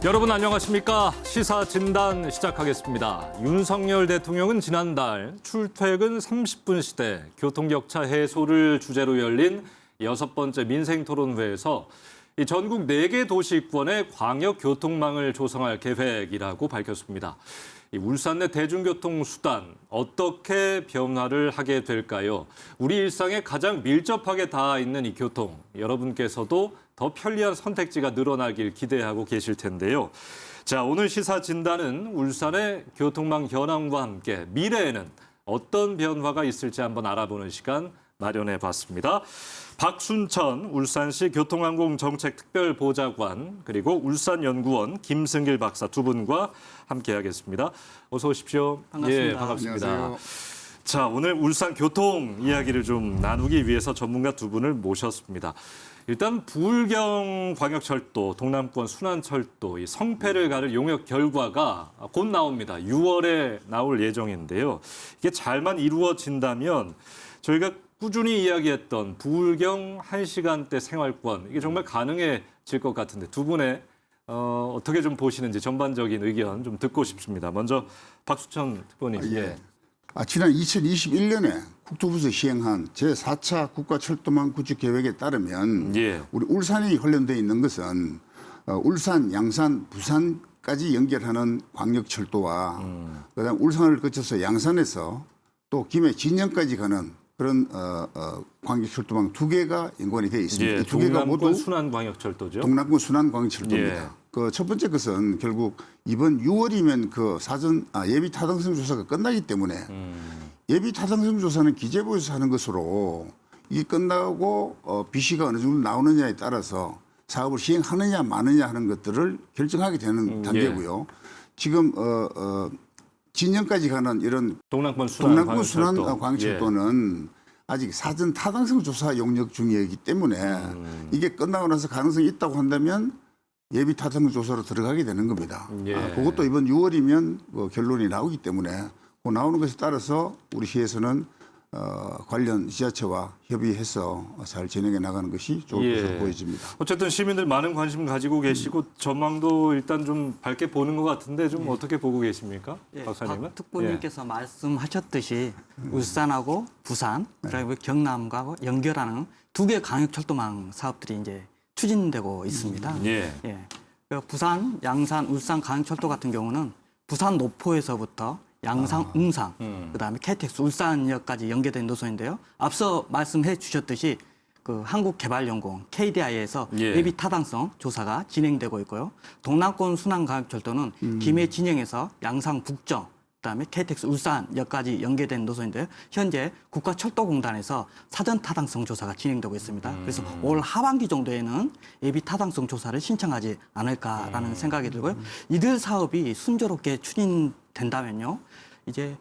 여러분 안녕하십니까? 시사진단 시작하겠습니다. 윤석열 대통령은 지난달 출퇴근 30분 시대 교통격차 해소를 주제로 열린 6번째 민생토론회에서 전국 4개 도시권의 광역교통망을 조성할 계획이라고 밝혔습니다. 울산 내 대중교통수단 어떻게 변화를 하게 될까요? 우리 일상에 가장 밀접하게 닿아 있는 이 교통, 여러분께서도 더 편리한 선택지가 늘어나길 기대하고 계실 텐데요. 자, 오늘 시사 진단은 울산의 교통망 현황과 함께 미래에는 어떤 변화가 있을지 한번 알아보는 시간 마련해 봤습니다. 박순천 울산시 교통항공정책특별보좌관 그리고 울산연구원 김승길 박사 두 분과 함께하겠습니다. 어서 오십시오. 반갑습니다. 예, 반갑습니다. 안녕하세요. 자, 오늘 울산 교통 이야기를 좀 나누기 위해서 전문가 두 분을 모셨습니다. 일단 부울경 광역철도, 동남권 순환철도, 이 성패를 가를 용역 결과가 곧 나옵니다. 6월에 나올 예정인데요. 이게 잘만 이루어진다면 저희가 꾸준히 이야기했던 부울경 1시간대 생활권, 이게 정말 가능해질 것 같은데 두 분의 어떻게 좀 보시는지 전반적인 의견 좀 듣고 싶습니다. 먼저 박수천 특보님. 예. 지난 2021년에 국토부에서 시행한 제4차 국가철도망 구축 계획에 따르면 예. 우리 울산이 관련돼 있는 것은 울산, 양산, 부산까지 연결하는 광역철도와 그다음 울산을 거쳐서 양산에서 또 김해, 진영까지 가는 그런 광역철도망 2개가 연관이 되어 있습니다. 예, 이 2개가 동남권 모두 순환광역철도죠. 동남권 순환광역철도입니다. 예. 그 첫 번째 것은 결국 이번 6월이면 그 사전 예비 타당성 조사가 끝나기 때문에 예비 타당성 조사는 기재부에서 하는 것으로 이게 끝나고 비시가 어느 정도 나오느냐에 따라서 사업을 시행하느냐 마느냐 하는 것들을 결정하게 되는 단계고요. 지금 진영까지 가는 이런 동남권 동남권 순환광역철도. 순환광역철도는 아직 사전 타당성 조사 용역 중이기 때문에 이게 끝나고 나서 가능성이 있다고 한다면 예비 타당성 조사로 들어가게 되는 겁니다. 예. 그것도 이번 6월이면 결론이 나오기 때문에 그 나오는 것에 따라서 우리 시에서는 관련 지자체와 협의해서 잘 진행해 나가는 것이 좋을 것으로 보여집니다. 어쨌든 시민들 많은 관심 가지고 계시고 전망도 일단 좀 밝게 보는 것 같은데 좀 어떻게 보고 계십니까? 예, 박사님은? 박 특보님께서 말씀하셨듯이 울산하고 부산, 그리고 경남과 연결하는 2개 광역철도망 사업들이 이제 추진되고 있습니다. 예. 그 부산, 양산, 울산 광역철도 같은 경우는 부산 노포에서부터 양산, 웅산, 그다음에 KTX 울산역까지 연계된 노선인데요. 앞서 말씀해 주셨듯이 그 한국개발연구원 KDI에서 예. 예비 타당성 조사가 진행되고 있고요. 동남권 순환광역철도는 김해 진영에서 양산 북정, 그다음에 KTX 울산역까지 연계된 노선인데요. 현재 국가철도공단에서 사전 타당성 조사가 진행되고 있습니다. 그래서 올 하반기 정도에는 예비 타당성 조사를 신청하지 않을까라는 생각이 들고요. 이들 사업이 순조롭게 추진된다면요, 이제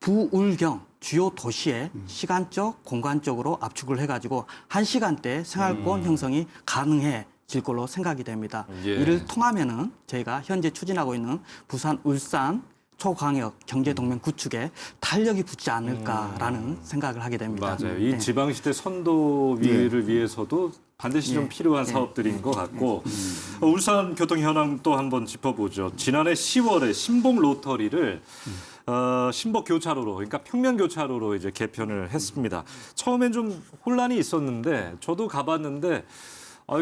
부울경 주요 도시에 시간적, 공간적으로 압축을 해가지고 1시간대 생활권 형성이 가능해질 걸로 생각이 됩니다. 예. 이를 통하면은 저희가 현재 추진하고 있는 부산, 울산 초광역 경제동맹 구축에 탄력이 붙지 않을까라는 생각을 하게 됩니다. 맞아요. 이 네. 지방시대 선도위를 위해서도 반드시 좀 필요한 사업들인 것 같고 울산 교통 현황 또 한번 짚어보죠. 지난해 10월에 신복 로터리를 신복 교차로로, 그러니까 평면 교차로로 이제 개편을 했습니다. 처음엔 좀 혼란이 있었는데 저도 가봤는데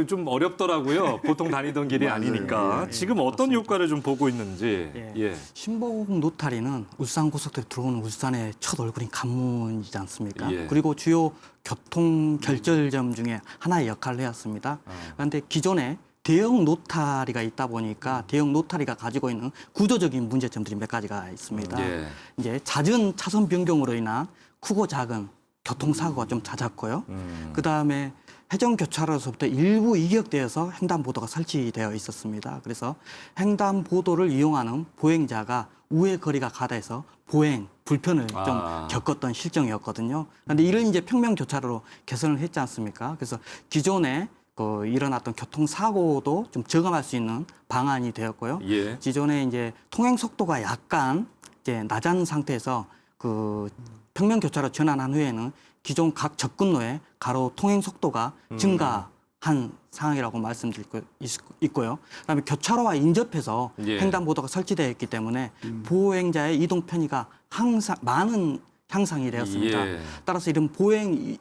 좀 어렵더라고요. 보통 다니던 길이 아니니까. 지금 어떤 효과를 좀 보고 있는지. 예. 신복 노타리는 울산 고속도로 들어오는 울산의 첫 얼굴인 관문이지 않습니까? 예. 그리고 주요 교통 결절점 중에 하나의 역할을 해왔습니다. 그런데 기존에 대형 노타리가 있다 보니까 대형 노타리가 가지고 있는 구조적인 문제점들이 몇 가지가 있습니다. 예. 이제 잦은 차선 변경으로 인한 크고 작은 교통사고가 좀 잦았고요. 그다음에 해전교차로에서부터 일부 이격되어서 횡단보도가 설치되어 있었습니다. 그래서 횡단보도를 이용하는 보행자가 우회 거리가 가다해서 보행 불편을 좀 겪었던 실정이었거든요. 그런데 이를 이제 평면교차로로 개선을 했지 않습니까? 그래서 기존에 일어났던 교통사고도 좀 저감할 수 있는 방안이 되었고요. 예. 기존에 이제 통행 속도가 약간 이제 낮은 상태에서 평면 교차로 전환한 후에는 기존 각 접근로에 가로 통행 속도가 증가 한 상황이라고 말씀드릴 거 있고요. 그다음에 교차로와 인접해서 예. 횡단보도가 설치되어 있기 때문에 보행자의 이동 편의가 항상 많은 향상이 되었습니다. 예. 따라서 이런 보행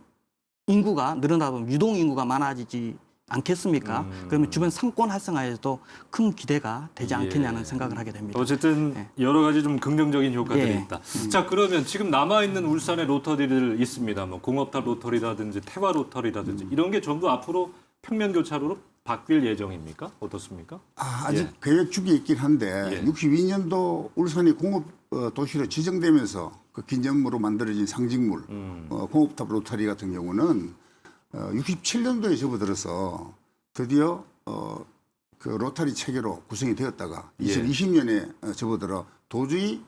인구가 늘어나다 보면 유동 인구가 많아지지 않겠습니까? 그러면 주변 상권 활성화에도 큰 기대가 되지 않겠냐는 예. 생각을 하게 됩니다. 어쨌든 네. 여러 가지 좀 긍정적인 효과들이 예. 있다. 자, 그러면 지금 남아 있는 울산의 로터리들 있습니다. 뭐 공업탑 로터리라든지 태화 로터리라든지 이런 게 전부 앞으로 평면 교차로로 바뀔 예정입니까? 어떻습니까? 아직 예. 계획 중에 있긴 한데 예. 62년도 울산이 공업 도시로 지정되면서 그 기념으로 만들어진 상징물 공업탑 로터리 같은 경우는 67년도에 접어들어서 드디어 그 로터리 체계로 구성이 되었다가 예. 2020년에 접어들어 도저히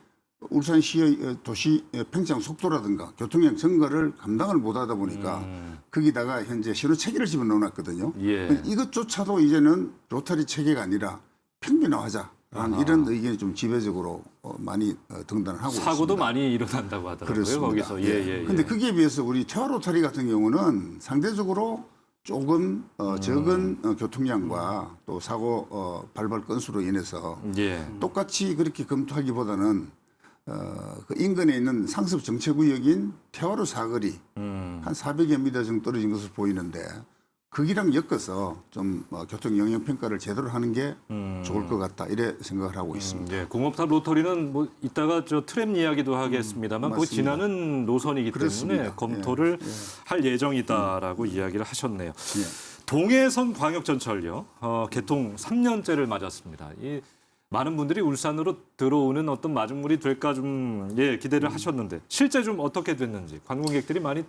울산시의 도시 팽창 속도라든가 교통량 증가를 감당을 못하다 보니까 거기다가 현재 신호 체계를 집어넣어놨거든요. 예. 이것조차도 이제는 로터리 체계가 아니라 평면화하자라는 이런 의견이 좀 지배적으로 많이 등단을 하고 있습니다. 사고도 많이 일어난다고 하더라고요. 그렇습니다. 거기서 예. 근데 거기에 비해서 우리 태화 로터리 같은 경우는 상대적으로 조금 적은 교통량과 또 사고 발발 건수로 인해서 예. 똑같이 그렇게 검토하기보다는 그 인근에 있는 상습 정체구역인 태화로 사거리 한 400여 미터 정도 떨어진 것으로 보이는데 거기랑 엮어서 좀 교통 영향 평가를 제대로 하는 게 좋을 것 같다 이래 생각을 하고 있습니다. 예, 공업탑 로터리는 뭐 이따가 저 트램 이야기도 하겠습니다만 그 맞습니다. 지나는 노선이기 때문에 그렇습니다. 검토를 예, 예. 할 예정이다라고 이야기를 하셨네요. 예. 동해선 광역전철요 개통 3년째를 맞았습니다. 이 많은 분들이 울산으로 들어오는 어떤 마중물이 될까 좀 기대를 하셨는데 실제 좀 어떻게 됐는지 관광객들이 많이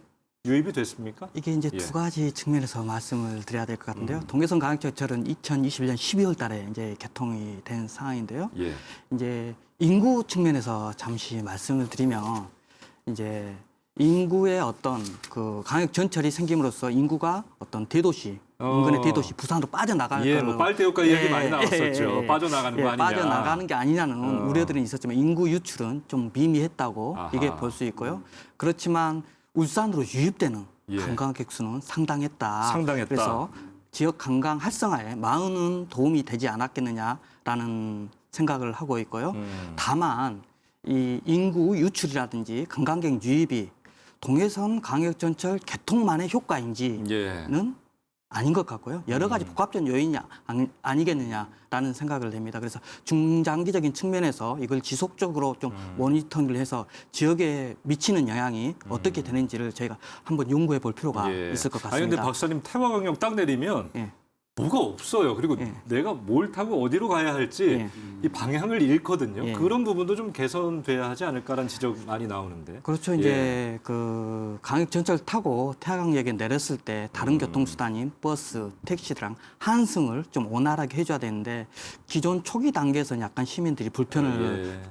유입이 됐습니까? 이게 이제 예. 두 가지 측면에서 말씀을 드려야 될 것 같은데요. 동해선 광역철은 2021년 12월 달에 이제 개통이 된 상황인데요. 예. 이제 인구 측면에서 잠시 말씀을 드리면 이제 인구의 어떤 그 광역 전철이 생김으로써 인구가 어떤 대도시 인근의 대도시 부산으로 빠져나갈 예, 걸로 뭐 빨대효과 이야기 많이 나왔었죠. 빠져나가는 거 아니냐. 빠져나가는 게 아니냐는 우려들은 있었지만 인구 유출은 좀 미미했다고 아하. 이게 볼 수 있고요. 그렇지만 울산으로 유입되는 예. 관광객 수는 상당했다. 상당했다. 그래서 지역 관광 활성화에 많은 도움이 되지 않았겠느냐라는 생각을 하고 있고요. 다만 이 인구 유출이라든지 관광객 유입이 동해선 광역전철 개통만의 효과인지는 예. 아닌 것 같고요. 여러 가지 복합적 요인이 아니겠느냐라는 생각을 합니다. 그래서 중장기적인 측면에서 이걸 지속적으로 좀 모니터링을 해서 지역에 미치는 영향이 어떻게 되는지를 저희가 한번 연구해 볼 필요가 있을 것 같습니다. 아니 근데 박사님 태화강역 딱 내리면 예. 뭐가 없어요. 그리고 예. 내가 뭘 타고 어디로 가야 할지 예. 이 방향을 잃거든요. 예. 그런 부분도 좀 개선돼야 하지 않을까라는 지적 많이 나오는데. 그렇죠. 이제 그 광역 전철 타고 태화강역에 내렸을 때 다른 교통수단인 버스, 택시랑 환승을 좀 원활하게 해줘야 되는데 기존 초기 단계에서는 약간 시민들이 불편을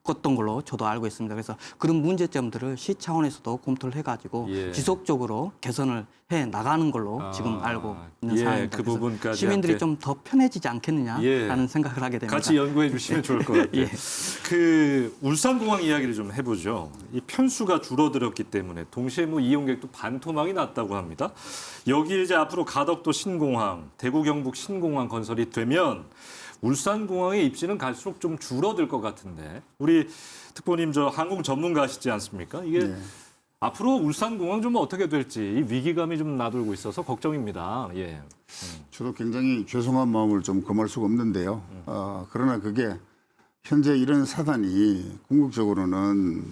겪었던 걸로 저도 알고 있습니다. 그래서 그런 문제점들을 시 차원에서도 검토를 해가지고 지속적으로 개선을 해 나가는 걸로 지금 알고 있는 상황입니다. 그 부분까지 시민들이 함께. 좀 더 편해지지 않겠느냐라는 생각을 하게 됩니다. 같이 연구해 주시면 좋을 것 같아요. 그 울산공항 이야기를 좀 해보죠. 이 편수가 줄어들었기 때문에 동시에 뭐 이용객도 반토막이 났다고 합니다. 여기 이제 앞으로 가덕도 신공항, 대구 경북 신공항 건설이 되면 울산공항의 입지는 갈수록 좀 줄어들 것 같은데 우리 특보님 저 항공 전문가시지 않습니까? 이게 앞으로 울산공항 좀 어떻게 될지 이 위기감이 좀 나돌고 있어서 걱정입니다. 예. 저도 굉장히 죄송한 마음을 좀 금할 수가 없는데요. 그러나 그게 현재 이런 사단이 궁극적으로는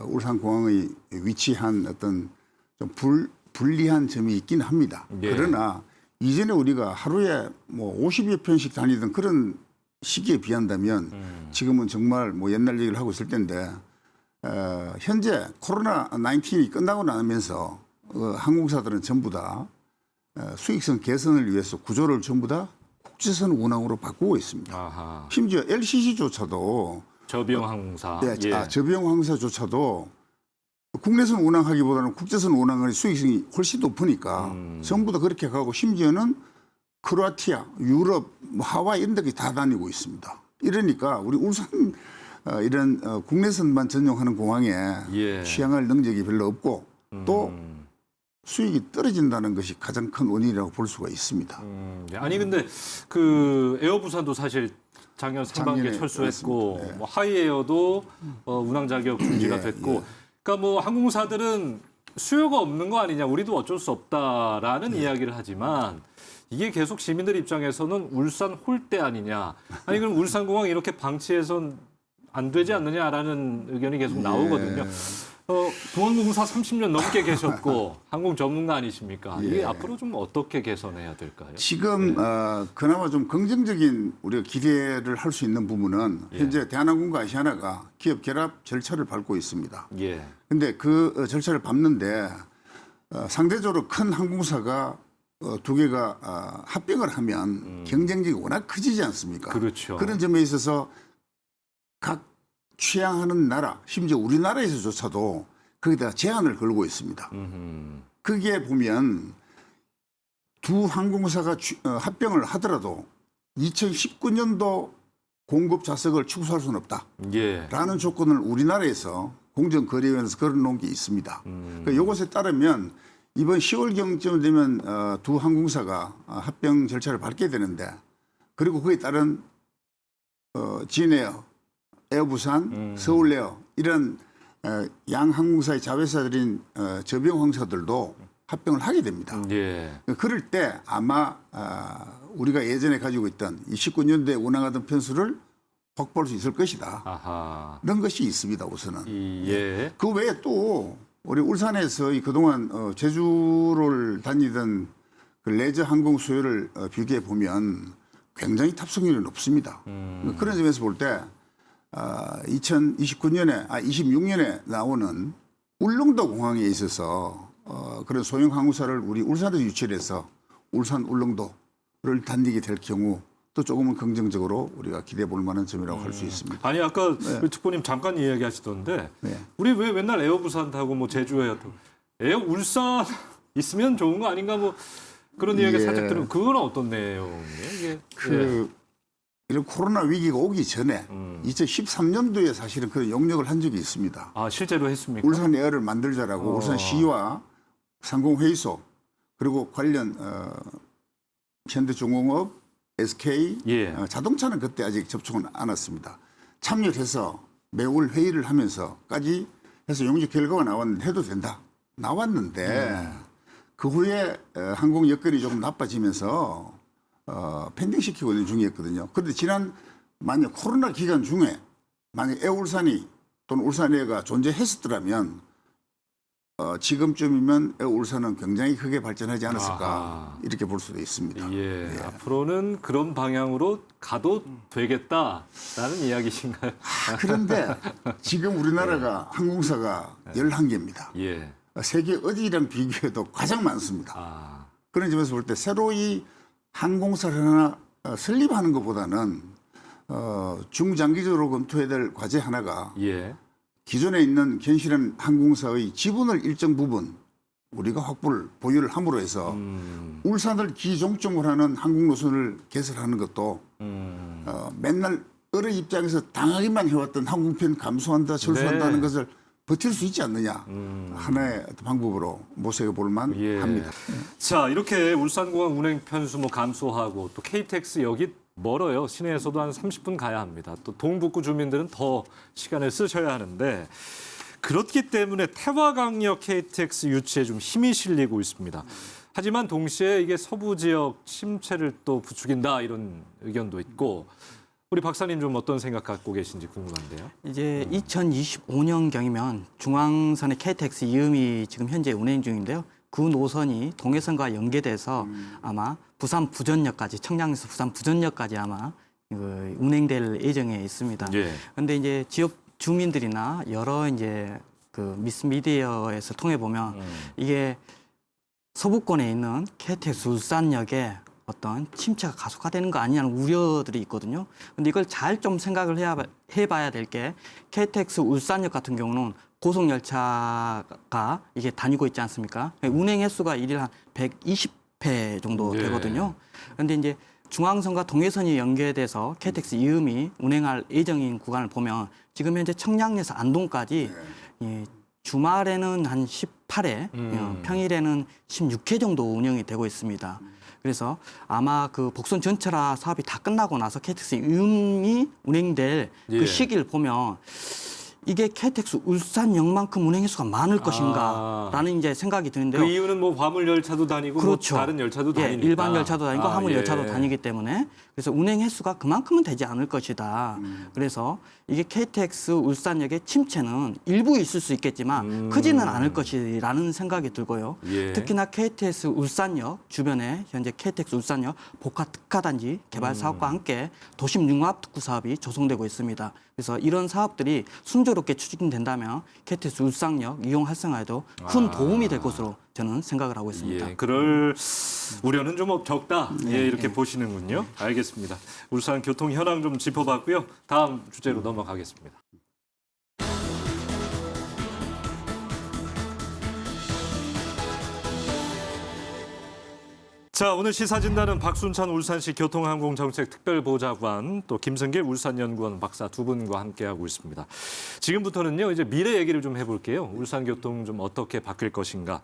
울산공항의 위치한 어떤 좀 불리한 점이 있긴 합니다. 예. 그러나 이전에 우리가 하루에 뭐 50여 편씩 다니던 그런 시기에 비한다면 지금은 정말 뭐 옛날 얘기를 하고 있을 텐데 현재 코로나19이 끝나고 나면서 항공사들은 전부 다 수익성 개선을 위해서 구조를 전부 다 국제선 운항으로 바꾸고 있습니다. 아하. 심지어 LCC조차도 저비용 항공사. 저비용 항공사조차도 국내선 운항하기보다는 국제선 운항의 수익성이 훨씬 높으니까 전부 다 그렇게 가고 심지어는 크로아티아, 유럽, 하와이 이런 데까지 다 다니고 있습니다. 이러니까 우리 울산 이런 국내선만 전용하는 공항에 취항할 능력이 별로 없고 또 수익이 떨어진다는 것이 가장 큰 원인이라고 볼 수가 있습니다. 네. 아니 근데 그 에어부산도 사실 작년 상반기에 작년에 철수했고 그렇습니다. 네. 뭐 하이에어도 운항 자격 중지가 예, 됐고 예. 그러니까 뭐 항공사들은 수요가 없는 거 아니냐 우리도 어쩔 수 없다라는 이야기를 하지만 이게 계속 시민들 입장에서는 울산 홀대 아니냐 아니 그럼 울산공항 이렇게 방치해선 안 되지 않느냐라는 의견이 계속 나오거든요. 공항공사 30년 넘게 계셨고 항공 전문가 아니십니까? 이게 예. 앞으로 좀 어떻게 개선해야 될까요? 지금 그나마 좀 긍정적인 우리가 기대를 할 수 있는 부분은 예. 현재 대한항공과 아시아나가 기업 결합 절차를 밟고 있습니다. 예. 근데 그 절차를 밟는데 상대적으로 큰 항공사가 두 개가 합병을 하면 경쟁력이 워낙 커지지 않습니까? 그렇죠. 그런 점에 있어서 각 취향하는 나라, 심지어 우리나라에서조차도 거기다가 제한을 걸고 있습니다. 거기에 보면 두 항공사가 합병을 하더라도 2019년도 공급 좌석을 축소할 수는 없다. 예. 라는 조건을 우리나라에서 공정거래위원회에서 걸어놓은 게 있습니다. 그러니까 이것에 따르면 이번 10월경쯤 되면 두 항공사가 합병 절차를 밟게 되는데 그리고 그에 따른 진에어, 에어부산, 서울에어 이런 양 항공사의 자회사들인 저비용 항공사들도 합병을 하게 됩니다. 예. 그럴 때 아마 우리가 예전에 가지고 있던 29년도에 운항하던 편수를 확보할 수 있을 것이다. 아하. 이런 것이 있습니다. 우선은. 예. 그 외에 또 우리 울산에서 그동안 제주를 다니던 그 레저 항공 수요를 비교해 보면 굉장히 탑승률이 높습니다. 그런 점에서 볼 때 26년에 나오는 울릉도 공항에 있어서 그런 소형 항공사를 우리 울산에서 유치해서 울산 울릉도를 다니게 될 경우 또 조금은 긍정적으로 우리가 기대해 볼 만한 점이라고 할 수 있습니다. 아니 아까 우리 특보님 잠깐 이야기하시던데 네. 우리 왜 맨날 에어부산 타고 뭐 제주에 타고 에어 울산 있으면 좋은 거 아닌가 뭐 그런 이야기 예. 살짝 들으면 그건 어떤 내용이에요? 이게 이런 코로나 위기가 오기 전에 2013년도에 사실은 그런 용역을 한 적이 있습니다. 아 실제로 했습니까? 울산 에어를 만들자라고 울산시와 상공회의소 그리고 관련 현대중공업, SK, 예. 자동차는 그때 아직 접촉은 안 왔습니다. 참여해서 매월 회의를 하면서까지 해서 용역 결과가 나왔는데 해도 된다. 나왔는데 그 후에 항공 여건이 조금 나빠지면서 펜딩 시키고 있는 중이었거든요. 그런데 만약 코로나 기간 중에 만약 에어울산이 또는 울산에어가 존재했었더라면 지금쯤이면 에어울산은 굉장히 크게 발전하지 않았을까 아하. 이렇게 볼 수도 있습니다. 예. 앞으로는 그런 방향으로 가도 되겠다라는 이야기신가요? 그런데 지금 우리나라가 항공사가 11개입니다. 예. 세계 어디랑 비교해도 가장 많습니다. 아. 그런 점에서 볼 때 새로이 항공사를 하나 설립하는 것보다는 중장기적으로 검토해야 될 과제 하나가 예. 기존에 있는 견실한 항공사의 지분을 일정 부분 우리가 보유를 함으로 해서 울산을 기종점으로 하는 항공 노선을 개설하는 것도 맨날 어느 입장에서 당하기만 해왔던 항공편 감소한다, 철수한다는 네. 것을 버틸 수 있지 않느냐 하나의 어떤 방법으로 모색해 볼 만합니다. 자, 이렇게 울산공항 운행 편수 뭐 감소하고 또 KTX 여기 멀어요. 시내에서도 한 30분 가야 합니다. 또 동북구 주민들은 더 시간을 쓰셔야 하는데 그렇기 때문에 태화강력 KTX 유치에 좀 힘이 실리고 있습니다. 하지만 동시에 이게 서부 지역 침체를 또 부추긴다 이런 의견도 있고 우리 박사님 좀 어떤 생각 갖고 계신지 궁금한데요. 이제 2025년경이면 중앙선의 KTX 이음이 지금 현재 운행 중인데요. 그 노선이 동해선과 연계돼서 아마 부산 부전역까지 청량에서 부산 부전역까지 아마 운행될 예정에 있습니다. 예. 그런데 이제 지역 주민들이나 여러 이제 그 미디어에서 통해 보면 이게 서부권에 있는 KTX 울산역에 어떤 침체가 가속화되는 거 아니냐는 우려들이 있거든요. 근데 이걸 잘 좀 생각을 해봐야 될 게 KTX 울산역 같은 경우는 고속열차가 이게 다니고 있지 않습니까? 운행 횟수가 일일 한 120회 정도 네. 되거든요. 그런데 이제 중앙선과 동해선이 연계돼서 KTX 이음이 운행할 예정인 구간을 보면 지금 현재 청량에서 안동까지 이 주말에는 한 18회, 평일에는 16회 정도 운영이 되고 있습니다. 그래서 아마 그 복선 전철화 사업이 다 끝나고 나서 KTX 이음이 운행될 예. 그 시기를 보면 이게 KTX 울산역만큼 운행 횟수가 많을 것인가라는 이제 생각이 드는데요. 그 이유는 뭐 화물 열차도 다니고 그렇죠. 뭐 다른 열차도 예, 다니니까. 일반 열차도 다니고 화물 예. 열차도 다니기 때문에 그래서 운행 횟수가 그만큼은 되지 않을 것이다. 그래서 이게 KTX 울산역의 침체는 일부 있을 수 있겠지만 크지는 않을 것이라는 생각이 들고요. 예. 특히나 KTX 울산역 주변에 현재 KTX 울산역 복합 특화단지 개발 사업과 함께 도심 융합 특구 사업이 조성되고 있습니다. 그래서 이런 사업들이 순조롭게 추진된다면 KTX 울산역 이용 활성화에도 큰 도움이 될 것으로 저는 생각을 하고 있습니다. 예, 그럴 우려는 좀 적다. 예, 이렇게 보시는군요. 알겠습니다. 울산 교통 현황 좀 짚어봤고요. 다음 주제로 넘어가겠습니다. 자, 오늘 시사진단은 박순찬 울산시 교통항공정책특별보좌관 또 김성길 울산연구원 박사 두 분과 함께하고 있습니다. 지금부터는요, 이제 미래 얘기를 좀 해볼게요. 울산교통 좀 어떻게 바뀔 것인가.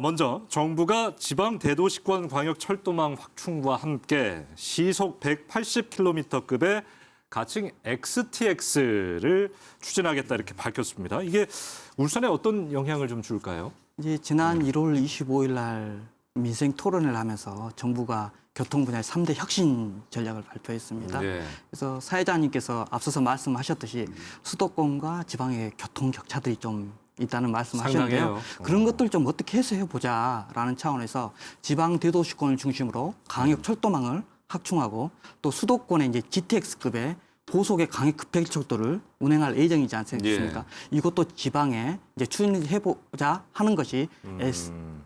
먼저 정부가 지방 대도시권 광역 철도망 확충과 함께 시속 180km급의 가칭 XTX를 추진하겠다 이렇게 밝혔습니다. 이게 울산에 어떤 영향을 좀 줄까요? 이제 지난 1월 25일 날 민생 토론을 하면서 정부가 교통 분야의 3대 혁신 전략을 발표했습니다. 네. 그래서 사회자님께서 앞서서 말씀하셨듯이 수도권과 지방의 교통 격차들이 좀 있다는 말씀하셨는데요. 상당해요. 그런 것들 좀 어떻게 해소해 보자라는 차원에서 지방 대도시권을 중심으로 강역 철도망을 확충하고 또 수도권에 이제 GTX급의 고속의 강역 급행철도를 운행할 예정이지 않습니까? 이것도 지방에 이제 추진해보자 하는 것이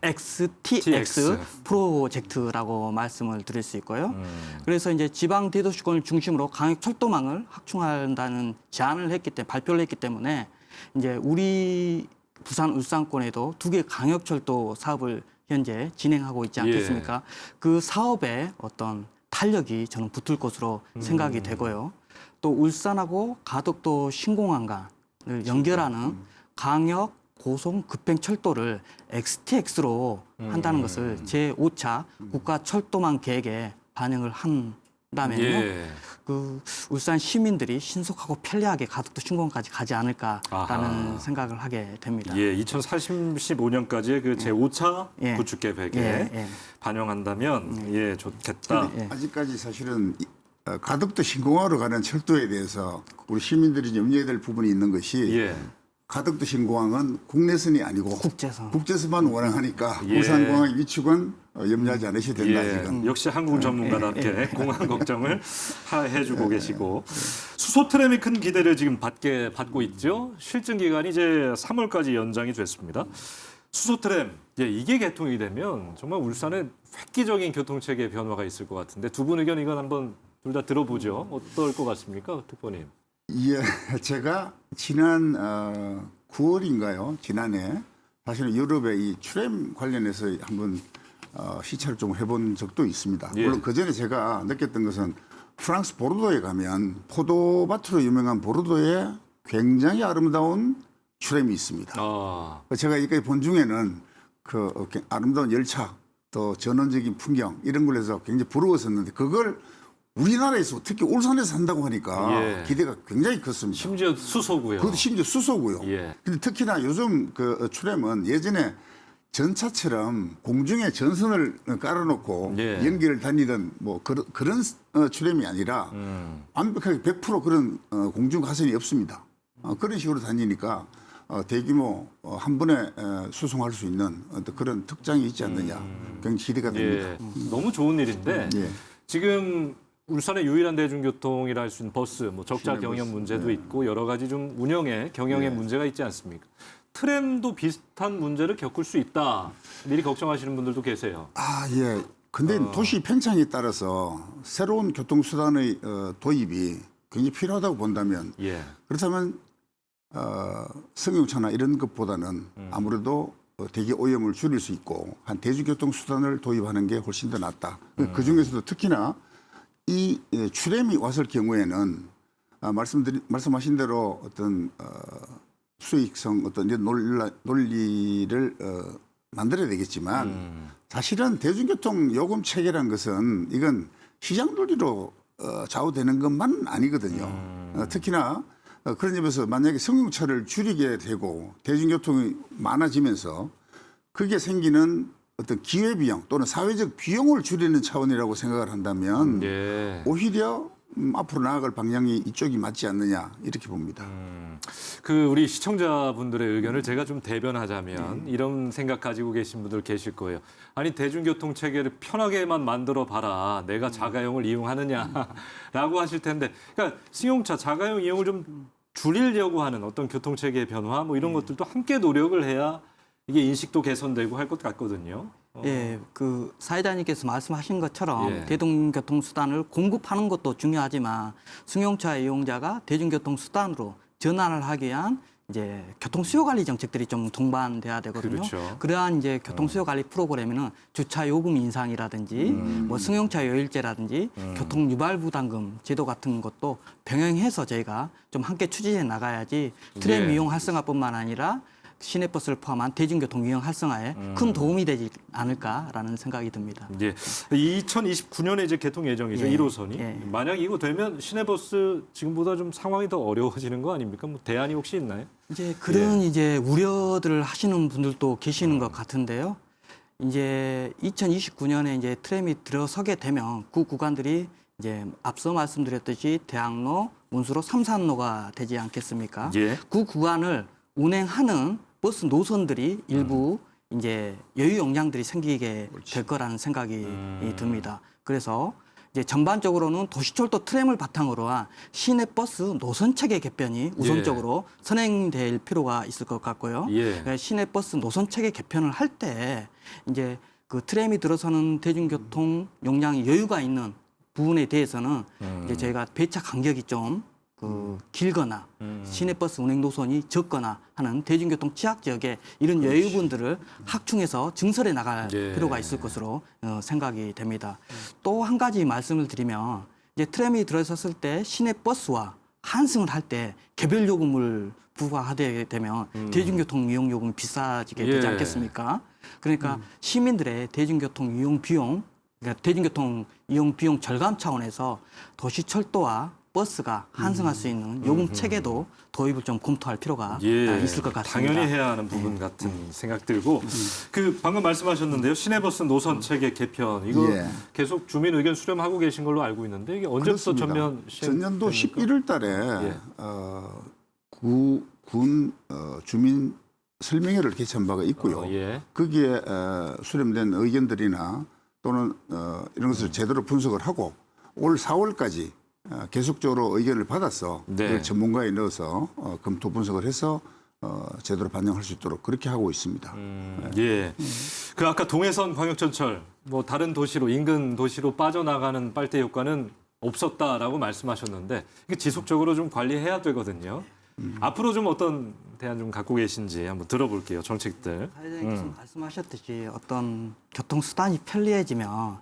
XTX 프로젝트라고 말씀을 드릴 수 있고요. 그래서 이제 지방 대도시권을 중심으로 강역 철도망을 확충한다는 제안을 했기 때문에 발표를 했기 때문에 이제 우리 부산 울산권에도 2개 강역철도 사업을 현재 진행하고 있지 않겠습니까? 그 사업에 어떤 탄력이 저는 붙을 것으로 생각이 되고요. 또 울산하고 가덕도 신공항간을 연결하는 강역 고속 급행 철도를 XTX로 한다는 것을 제5차 국가철도망 계획에 반영을 한다면요. 그 울산 시민들이 신속하고 편리하게 가덕도 신공항까지 가지 않을까라는 생각을 하게 됩니다. 예, 2035년까지의 그 제5차 예. 구축 계획에 반영한다면 좋겠다. 아직까지 사실은 가덕도 신공항으로 가는 철도에 대해서 우리 시민들이 염려해야 될 부분이 있는 것이 가덕도 신공항은 국내선이 아니고 국제선만 운항하니까 울산공항의 위축은 염려하지 않으셔도 된다. 지금. 역시 한국 전문가답게 공항 걱정을 해주고 계시고 수소트램이 큰 기대를 지금 받고 있죠. 실증 기간이 이제 3월까지 연장이 됐습니다. 수소트램 이게 개통이 되면 정말 울산에 획기적인 교통체계 변화가 있을 것 같은데 두 분 의견 이건 한번 둘 다 들어보죠. 어떨 것 같습니까, 특보님? 예, 제가 지난 9월인가요? 지난해 사실은 유럽의 이 트램 관련해서 한번 시찰을 좀 해본 적도 있습니다. 물론 그 전에 제가 느꼈던 것은 프랑스 보르도에 가면 포도밭으로 유명한 보르도에 굉장히 아름다운 트램이 있습니다. 제가 여기까지 본 중에는 그 아름다운 열차 또 전원적인 풍경 이런 걸 해서 굉장히 부러웠었는데 그걸 우리나라에서 특히 울산에서 한다고 하니까 기대가 굉장히 컸습니다. 심지어 수소고요. 그것도 심지어 수소고요. 근데 특히나 요즘 그 트램은 예전에 전차처럼 공중에 전선을 깔아놓고 연기를 다니던 뭐 그런 트램이 아니라 완벽하게 100% 그런 공중 가선이 없습니다. 그런 식으로 다니니까 대규모 한 번에 수송할 수 있는 어떤 그런 특장이 있지 않느냐 굉장히 기대가 됩니다. 너무 좋은 일인데 지금 울산의 유일한 대중교통이라 할 수 있는 버스, 뭐 적자 경영 문제도 있고 여러 가지 좀 운영에 경영에 문제가 있지 않습니까? 트램도 비슷한 문제를 겪을 수 있다. 미리 걱정하시는 분들도 계세요. 예. 근데 도시 팽창에 따라서 새로운 교통수단의 도입이 굉장히 필요하다고 본다면 그렇다면 승용차나 이런 것보다는 아무래도 대기 오염을 줄일 수 있고 한 대중교통수단을 도입하는 게 훨씬 더 낫다. 그중에서도 특히나 이 트램이 왔을 경우에는 말씀하신 대로 어떤 수익성 어떤 이제 논리를 만들어야 되겠지만 사실은 대중교통 요금 체계란 것은 이건 시장 논리로 좌우되는 것만 아니거든요. 특히나 그런 점에서 만약에 승용차를 줄이게 되고 대중교통이 많아지면서 그게 생기는 어떤 기회비용 또는 사회적 비용을 줄이는 차원이라고 생각을 한다면 예. 오히려 앞으로 나아갈 방향이 이쪽이 맞지 않느냐 이렇게 봅니다. 그 우리 시청자분들의 의견을 제가 좀 대변하자면 이런 생각 가지고 계신 분들 계실 거예요. 아니 대중교통 체계를 편하게만 만들어 봐라. 내가 자가용을 이용하느냐라고 하실 텐데, 그러니까 승용차 자가용 이용을 좀 줄이려고 하는 어떤 교통 체계의 변화 뭐 이런 것들도 함께 노력을 해야 이게 인식도 개선되고 할 것 같거든요. 예, 그 사회자님께서 말씀하신 것처럼 예. 대중교통 수단을 공급하는 것도 중요하지만 승용차 이용자가 대중교통 수단으로 전환을 하기 위한 이제 교통 수요 관리 정책들이 좀 동반돼야 되거든요. 그렇죠. 그러한 이제 교통 수요 관리 프로그램에는 주차 요금 인상이라든지 뭐 승용차 요일제라든지 교통 유발 부담금 제도 같은 것도 병행해서 저희가 좀 함께 추진해 나가야지 트램 예. 이용 활성화뿐만 아니라 시내버스를 포함한 대중교통 이용 활성화에 큰 도움이 되지 않을까라는 생각이 듭니다. 예. 2029년에 이제 개통 예정이죠. 예. 1호선이. 예. 만약 이거 되면 시내버스 지금보다 좀 상황이 더 어려워지는 거 아닙니까? 뭐 대안이 혹시 있나요? 이제 그런 예. 이제 우려들을 하시는 분들도 계시는 것 같은데요. 이제 2029년에 이제 트램이 들어서게 되면 그 구간들이 이제 앞서 말씀드렸듯이 대학로, 문수로, 삼산로가 되지 않겠습니까? 예. 그 구간을 운행하는 버스 노선들이 일부 이제 여유 용량들이 생기게 될 거라는 생각이 듭니다. 그래서 이제 전반적으로는 도시철도 트램을 바탕으로 한 시내버스 노선 체계 개편이 우선적으로 선행될 필요가 있을 것 같고요. 예. 시내버스 노선 체계 개편을 할 때 이제 그 트램이 들어서는 대중교통 용량이 여유가 있는 부분에 대해서는 이제 저희가 배차 간격이 좀 길거나 시내버스 운행 노선이 적거나 하는 대중교통 취약 지역에 이런 여유분들을 확충해서 증설해 나갈 예. 필요가 있을 것으로 생각이 됩니다. 또 한 가지 말씀을 드리면 이제 트램이 들어섰을 때 시내버스와 환승을 할 때 개별 요금을 부과하게 되면 대중교통 이용 요금이 비싸지게 되지 예. 않겠습니까? 그러니까 시민들의 대중교통 이용 비용, 그러니까 대중교통 이용 비용 절감 차원에서 도시철도와 버스가 환승할 수 있는 요금 체계도 도입을 좀 검토할 필요가 있을 것 같습니다. 당연히 해야 하는 부분 같은 생각 들고 그 방금 말씀하셨는데요. 시내버스 노선 체계 개편 이거 예. 계속 주민 의견 수렴하고 계신 걸로 알고 있는데 이게 언제부터 그렇습니다. 전면 전년도 시행됩니까? 11월 달에 예. 군 주민 설명회를 개최한 바가 있고요. 예. 거기에 수렴된 의견들이나 또는 이런 것을 제대로 분석을 하고 올 4월까지 계속적으로 의견을 받아서 네. 그걸 전문가에 넣어서 검토 분석을 해서 제대로 반영할 수 있도록 그렇게 하고 있습니다. 예. 그 아까 동해선 광역전철 뭐 다른 도시로 인근 도시로 빠져나가는 빨대 효과는 없었다라고 말씀하셨는데 이게 지속적으로 좀 관리해야 되거든요. 앞으로 좀 어떤 대안 좀 갖고 계신지 한번 들어볼게요. 정책들. 사회자님께서 말씀하셨듯이 어떤 교통수단이 편리해지면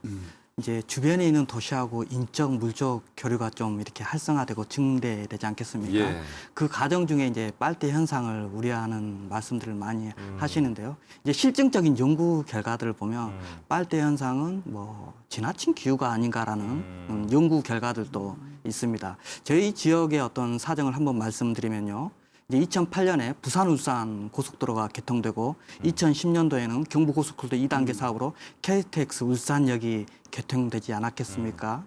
이제 주변에 있는 도시하고 인적, 물적 교류가 좀 이렇게 활성화되고 증대되지 않겠습니까? 예. 그 과정 중에 이제 빨대 현상을 우려하는 말씀들을 많이 하시는데요. 이제 실증적인 연구 결과들을 보면 빨대 현상은 뭐 지나친 기후가 아닌가라는 연구 결과들도 있습니다. 저희 지역의 어떤 사정을 한번 말씀드리면요. 이제 2008년에 부산 울산 고속도로가 개통되고 2010년도에는 경부고속도로 2단계 사업으로 KTX 울산역이 개통되지 않았겠습니까?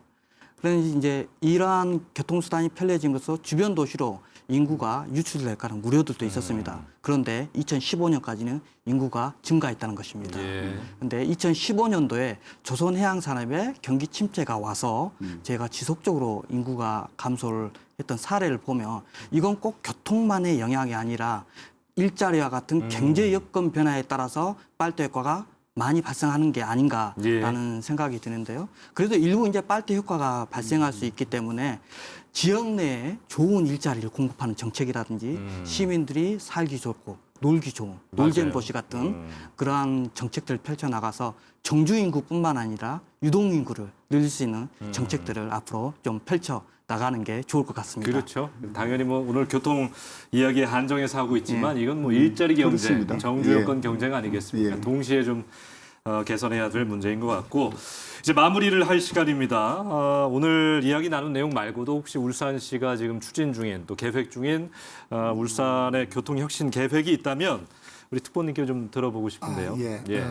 그런데 이제 이러한 교통수단이 편리해짐으로써 주변 도시로 인구가 유출될 가능 우려들도 있었습니다. 그런데 2015년까지는 인구가 증가했다는 것입니다. 예. 그런데 2015년도에 조선해양산업의 경기 침체가 와서 제가 지속적으로 인구가 감소를 했던 사례를 보면 이건 꼭 교통만의 영향이 아니라 일자리와 같은 경제 여건 변화에 따라서 빨대 효과가 많이 발생하는 게 아닌가라는 생각이 드는데요. 그래도 일부 이제 빨대 효과가 발생할 수 있기 때문에 지역 내에 좋은 일자리를 공급하는 정책이라든지 시민들이 살기 좋고 놀기 좋은 놀잼 도시 같은 그러한 정책들을 펼쳐나가서 정주 인구뿐만 아니라 유동 인구를 늘릴 수 있는 정책들을 앞으로 좀 펼쳐 나가는 게 좋을 것 같습니다. 그렇죠. 당연히 뭐 오늘 교통 이야기 한정해서 하고 있지만 이건 뭐 일자리 경제, 그렇습니다. 정주 여건 경쟁 아니겠습니까? 예. 동시에 좀 개선해야 될 문제인 것 같고 이제 마무리를 할 시간입니다. 오늘 이야기 나눈 내용 말고도 혹시 울산시가 지금 추진 중인 또 계획 중인 울산의 교통 혁신 계획이 있다면 우리 특보님께 좀 들어보고 싶은데요. 예.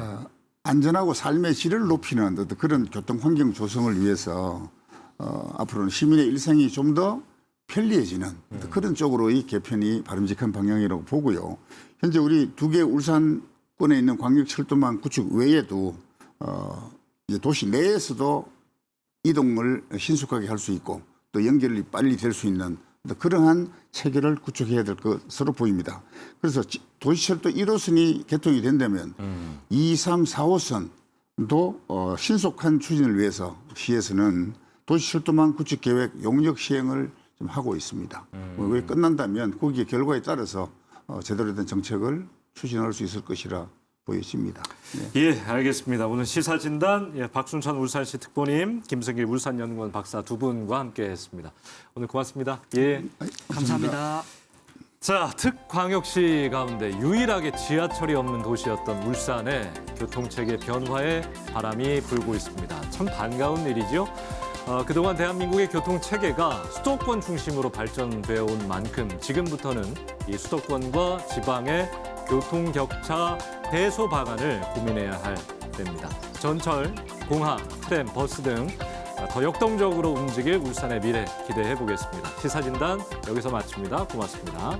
안전하고 삶의 질을 높이는 어떤 그런 교통 환경 조성을 위해서 앞으로는 시민의 일상이 좀 더 편리해지는 어떤 그런 쪽으로 이 개편이 바람직한 방향이라고 보고요. 현재 우리 두 개 울산권에 있는 광역철도망 구축 외에도 이제 도시 내에서도 이동을 신속하게 할 수 있고 또 연결이 빨리 될 수 있는 그러한 체계를 구축해야 될 것으로 보입니다. 그래서 도시철도 1호선이 개통이 된다면 2, 3, 4호선도 신속한 추진을 위해서 시에서는 도시철도망 구축 계획 용역 시행을 좀 하고 있습니다. 왜 끝난다면 거기에 결과에 따라서 제대로 된 정책을 추진할 수 있을 것이라 보여집니다. 예, 알겠습니다. 오늘 시사진단 박순찬 울산시 특보님, 김성길 울산연구원 박사 두 분과 함께했습니다. 오늘 고맙습니다. 예, 감사합니다. 자, 특광역시 가운데 유일하게 지하철이 없는 도시였던 울산의 교통체계 변화에 바람이 불고 있습니다. 참 반가운 일이죠. 그동안 대한민국의 교통체계가 수도권 중심으로 발전되어 온 만큼 지금부터는 이 수도권과 지방의 교통격차 해소 방안을 고민해야 할 때입니다. 전철, 공항, 트램, 버스 등 더 역동적으로 움직일 울산의 미래 기대해 보겠습니다. 시사진단 여기서 마칩니다. 고맙습니다.